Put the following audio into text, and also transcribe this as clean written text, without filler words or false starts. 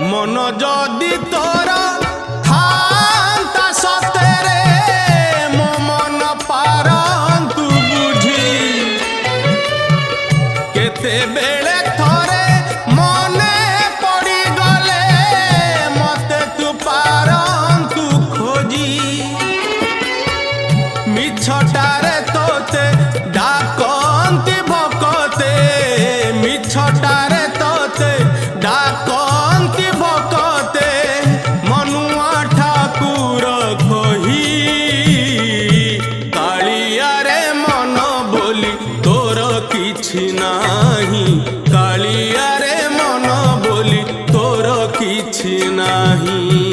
मन जदि तोर थांता सतेरे मो मन पारंतु बुझी केते बेले थरे मने पड़ी गले मते तू पारंतु खोजी मिछटारे तोते डाकंती भकते मिछटारे तोते डाकंती भकते मनुआ ठाकुर कही कालिया रे मन बोली तोर किछि नाही कालिया रे मन बोली तोर किछि नाही।